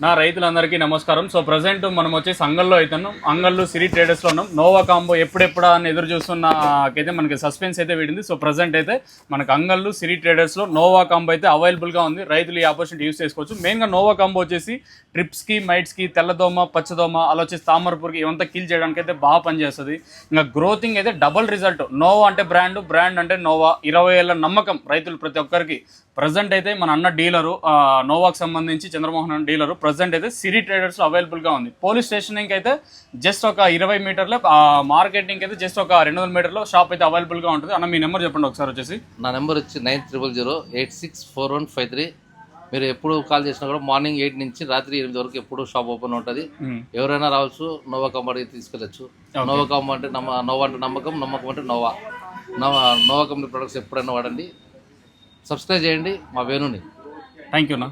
నా రైతులందరికీ నమస్కారం. సో ప్రజెంట్ మనం వచ్చేసి అంగల్లో అవుతున్నాం. అంగళ్ళు సిరి ట్రేడర్స్లో ఉన్నాం. నోవా కాంబో ఎప్పుడెప్పుడా అని ఎదురు చూస్తున్నకైతే మనకి సస్పెన్స్ అయితే వీడింది. సో ప్రజెంట్ అయితే మనకు అంగళ్ళు సిరి ట్రేడర్స్లో నోవా కాంబో అయితే అవైలబుల్గా ఉంది. రైతులు ఈ ఆపర్చునిటీ యూస్ చేసుకోవచ్చు. మెయిన్గా నోవా కాంబో వచ్చేసి ట్రిప్స్కి, మైట్స్కి, తెల్లదోమ, పచ్చదోమ, అలా వచ్చేసి తామరపురికి ఇవంతా కిల్ చేయడానికి అయితే బాగా పనిచేస్తుంది. ఇంకా గ్రోతింగ్ అయితే డబల్ రిజల్ట్. నోవా అంటే బ్రాండ్ అంటే నోవా. 20 ఏళ్ళ నమ్మకం రైతులు ప్రతి ఒక్కరికి. ప్రజెంట్ అయితే మన అన్న డీలరు నోవాకు సంబంధించి చంద్రమోహన్ అన్న డీలరు ప్రజెంట్ అయితే సిరి ట్రేడర్స్లో అవైలబుల్గా ఉంది. పోలీస్ స్టేషన్కి అయితే జస్ట్ ఒక 20 మీటర్లో, మార్కెటింగ్ అయితే జస్ట్ ఒక 200 మీటర్లో షాప్ అయితే అవైలబుల్గా ఉంటుంది. అన్న మీ నెంబర్ చెప్పండి ఒకసారి వచ్చేసి. నా నెంబర్ వచ్చి 9000864153. మీరు ఎప్పుడు కాల్ చేసినా కూడా మార్నింగ్ 8 నుంచి రాత్రి 8 వరకు ఎప్పుడు షాప్ ఓపెన్ ఉంటుంది. ఎవరైనా రావచ్చు. నోవా కంపెనీకి తీసుకెళ్ళచ్చు. నోవా కంపెనీ అంటే నోవా అంటే నమ్మకం అంటే నోవా కంపెనీ ప్రొడక్ట్స్ ఎప్పుడైనా వాడండి. సబ్స్క్రైబ్ చేయండి మా వేణుని. థ్యాంక్ యూ అన్న.